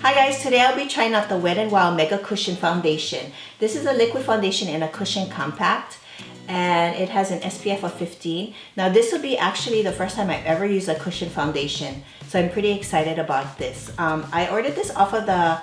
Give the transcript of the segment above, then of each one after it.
Hi guys, today I'll be trying out the Wet n Wild Mega Cushion Foundation. This is a liquid foundation in a cushion compact and it has an SPF of 15. Now this will be actually the first time I've ever used a cushion foundation, so I'm pretty excited about this. I ordered this off of the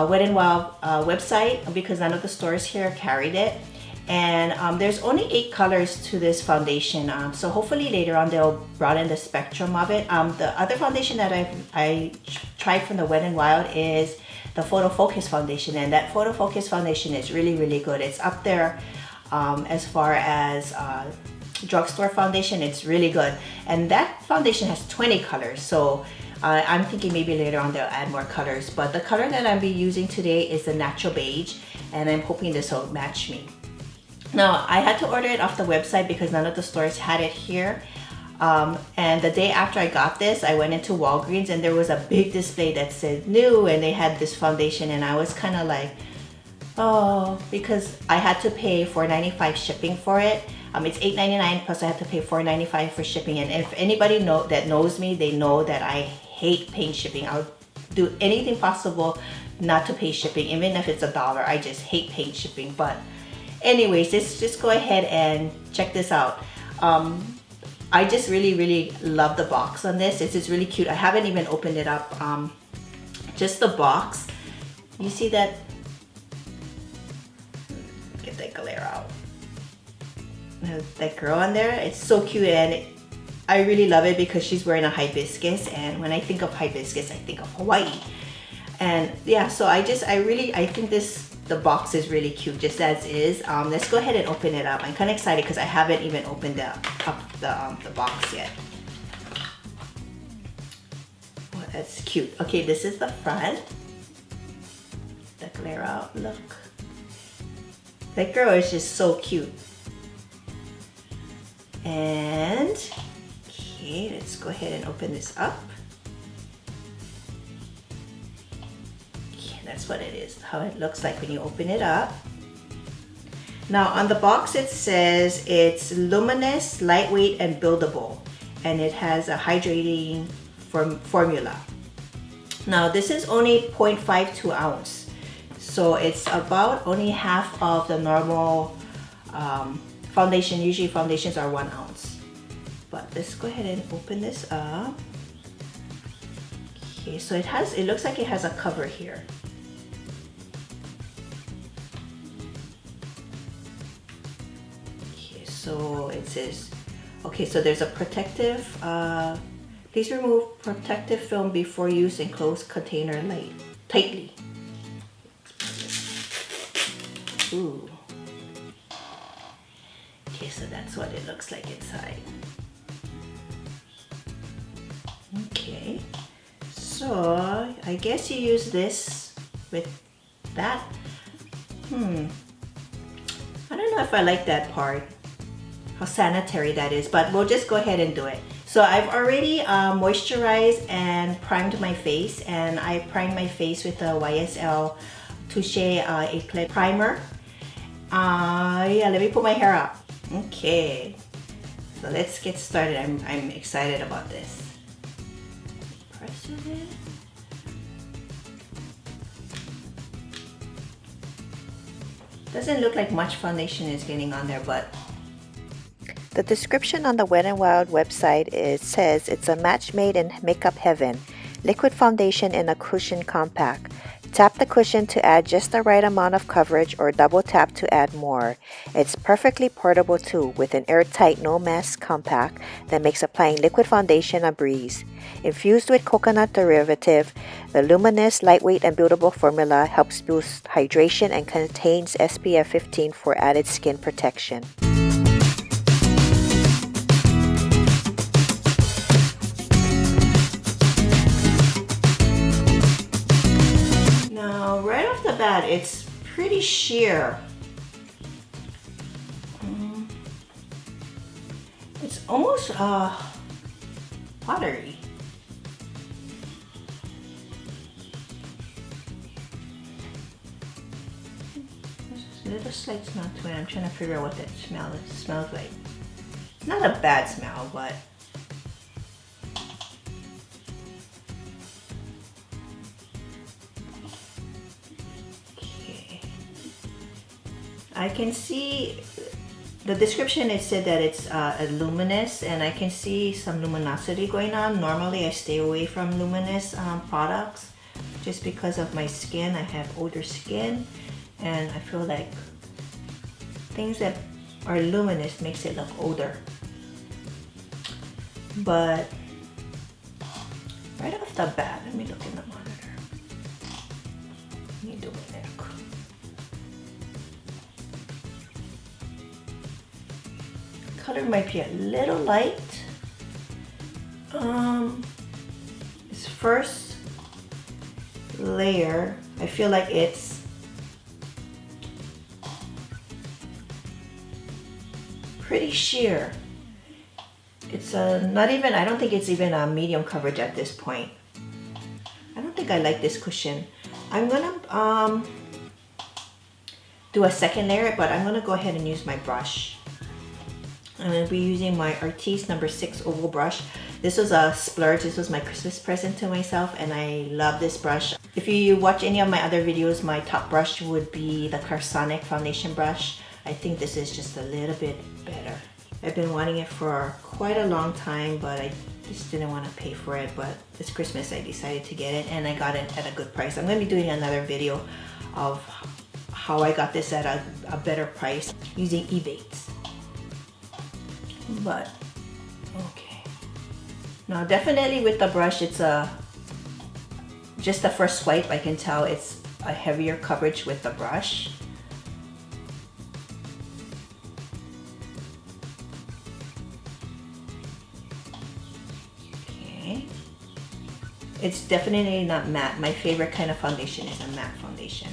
Wet n Wild website because none of the stores here carried it. And there's only 8 colors to this foundation, so hopefully later on they'll broaden the spectrum of it. The other foundation that I tried from the Wet n Wild is the Photofocus Foundation, and that Photofocus Foundation is really good. It's up there as far as drugstore foundation. It's really good, and that foundation has 20 colors, so I'm thinking maybe later on they'll add more colors. But the color that I'll be using today is the natural beige, and I'm hoping this will match me. Now, I had to order it off the website because none of the stores had it here. And the day after I got this, I went into Walgreens and there was a big display that said new, and they had this foundation, and I was kind of like, oh, because I had to pay $4.95 shipping for it. It's $8.99 plus I had to pay $4.95 for shipping. And if anybody that knows me, they know that I hate paying shipping. I'll do anything possible not to pay shipping, even if it's $1. I just hate paying shipping. But anyways, let's just go ahead and check this out. I just really love the box on this. It's just really cute. I haven't even opened it up. Just the box. You see that? Get that glare out. That girl on there, it's so cute, and I really love it because she's wearing a hibiscus, and when I think of hibiscus, I think of Hawaii. And yeah, so I think the box is really cute just as is. Let's go ahead and open it up. I'm kind of excited because I haven't even opened up the box yet. Oh, that's cute. Okay, this is the front. The glare out, look. That girl is just so cute. And okay, let's go ahead and open this up. That's what it is, how it looks like when you open it up. Now on the box it says it's luminous, lightweight, and buildable, and it has a hydrating formula. Now this is only 0.52 ounce, so it's about only half of the normal foundation. Usually foundations are 1 ounce. But let's go ahead and open this up. Okay, so it looks like it has a cover here. So it says, okay, so there's a protective, please remove protective film before use and close container tightly. Ooh. Okay, so that's what it looks like inside. Okay, so I guess you use this with that. I don't know if I like that part, how sanitary that is, but we'll just go ahead and do it. So I've already moisturized and primed my face, and I primed my face with the YSL Touche Eclat Primer. Yeah, let me put my hair up. Okay, so let's get started. I'm excited about this. Press it. Doesn't look like much foundation is getting on there, but the description on the Wet n Wild website says it's a match made in makeup heaven, liquid foundation in a cushion compact. Tap the cushion to add just the right amount of coverage, or double tap to add more. It's perfectly portable too, with an airtight no mess compact that makes applying liquid foundation a breeze. Infused with coconut derivative, the luminous, lightweight, and buildable formula helps boost hydration and contains SPF 15 for added skin protection. right off the bat, it's pretty sheer. It's almost watery. There's a little slight smell to it. I'm trying to figure out what that smells like. It's not a bad smell, but I can see the description, it said that it's luminous, and I can see some luminosity going on. Normally I stay away from luminous products just because of my skin. I have older skin, and I feel like things that are luminous makes it look older. But right off the bat, let me look in the monitor. Let me do my neck. Color might be a little light. This first layer, I feel like it's pretty sheer. It's not even, I don't think it's even a medium coverage at this point. I don't think I like this cushion. I'm gonna do a second layer, but I'm gonna go ahead and use my brush. I'm going to be using my Artis number 6 oval brush. This was a splurge. This was my Christmas present to myself, and I love this brush. If you watch any of my other videos, my top brush would be the Clarsonic foundation brush. I think this is just a little bit better. I've been wanting it for quite a long time, but I just didn't want to pay for it. But this Christmas I decided to get it, and I got it at a good price. I'm going to be doing another video of how I got this at a better price using Ebates. But okay, now definitely with the brush, it's just the first swipe, I can tell it's a heavier coverage with the brush. Okay, it's definitely not matte. My favorite kind of foundation is a matte foundation.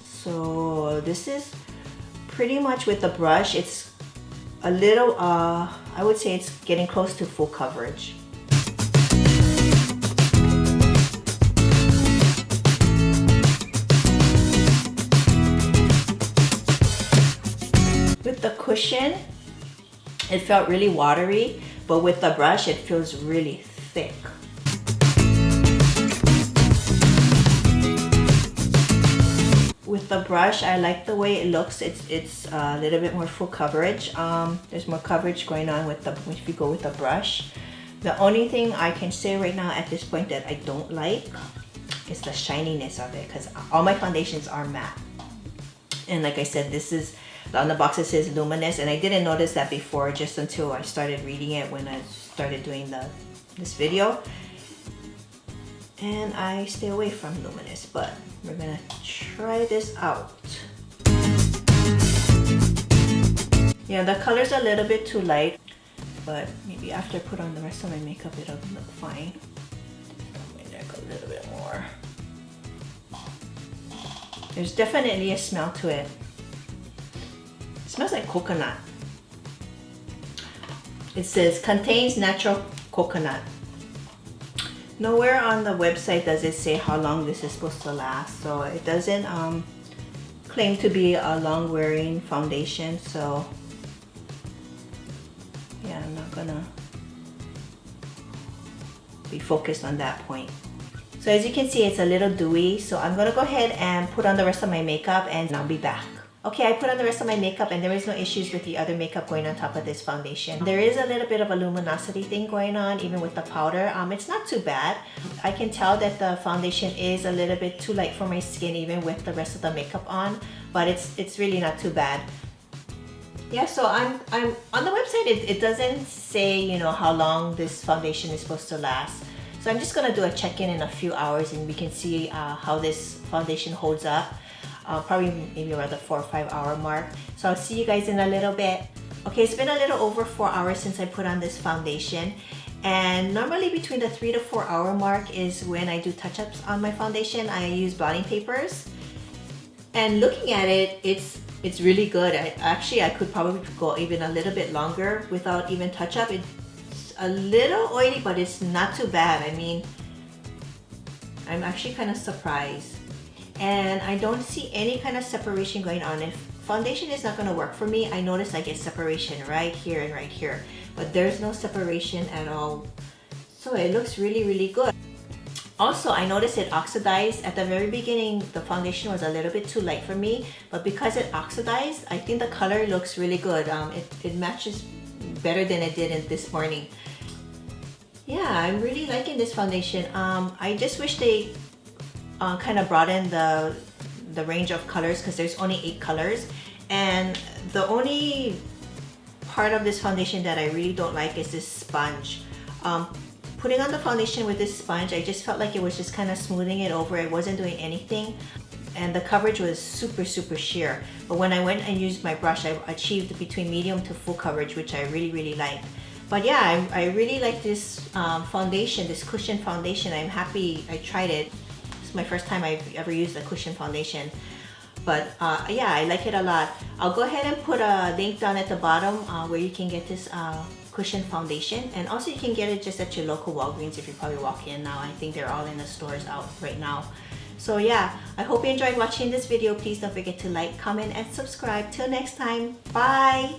So this is pretty much with the brush. It's a little, I would say it's getting close to full coverage. With the cushion, it felt really watery, but with the brush, it feels really thick. With the brush, I like the way it looks. It's a little bit more full coverage. There's more coverage going on with the if you go with the brush. The only thing I can say right now at this point that I don't like is the shininess of it, because all my foundations are matte. And like I said, this is on the box. It says luminous, and I didn't notice that before just until I started reading it when I started doing this video. And I stay away from luminous, but we're gonna try this out. Yeah, the color's a little bit too light, but maybe after I put on the rest of my makeup, it'll look fine. My neck a little bit more. There's definitely a smell to it. It smells like coconut. It says contains natural coconut. Nowhere on the website does it say how long this is supposed to last, so it doesn't claim to be a long wearing foundation. So yeah, I'm not gonna be focused on that point. So as you can see, it's a little dewy, so I'm gonna go ahead and put on the rest of my makeup, and I'll be back. Okay, I put on the rest of my makeup, and there is no issues with the other makeup going on top of this foundation. There is a little bit of a luminosity thing going on even with the powder. It's not too bad. I can tell that the foundation is a little bit too light for my skin even with the rest of the makeup on, but it's really not too bad. Yeah, so I'm on the website, it doesn't say, you know, how long this foundation is supposed to last. So I'm just gonna do a check-in in a few hours, and we can see how this foundation holds up. Probably maybe around the 4 or 5 hour mark. So I'll see you guys in a little bit. Okay, it's been a little over 4 hours since I put on this foundation, and normally between the 3 to 4 hour mark is when I do touch-ups on my foundation. I use blotting papers, and looking at it, it's really good. I could probably go even a little bit longer without even touch-up. It's a little oily, but it's not too bad. I mean, I'm actually kind of surprised. And I don't see any kind of separation going on. If foundation is not going to work for me, I notice I get separation right here and right here, but there's no separation at all. So it looks really, really good. Also, I noticed it oxidized. At the very beginning, the foundation was a little bit too light for me, but because it oxidized, I think the color looks really good. It matches better than it did this morning. Yeah, I'm really liking this foundation. I just wish they kind of broadened the range of colors, because there's only 8 colors. And the only part of this foundation that I really don't like is this sponge. Putting on the foundation with this sponge, I just felt like it was just kind of smoothing it over. It wasn't doing anything, and the coverage was super sheer. But when I went and used my brush, I achieved between medium to full coverage, which I really liked. But yeah, I really like this foundation, this cushion foundation. I'm happy I tried it. It's my first time I've ever used a cushion foundation. But yeah, I like it a lot. I'll go ahead and put a link down at the bottom where you can get this cushion foundation, and also you can get it just at your local Walgreens if you probably walk in now. I think they're all in the stores out right now. So yeah, I hope you enjoyed watching this video. Please don't forget to like, comment, and subscribe. Till next time, bye!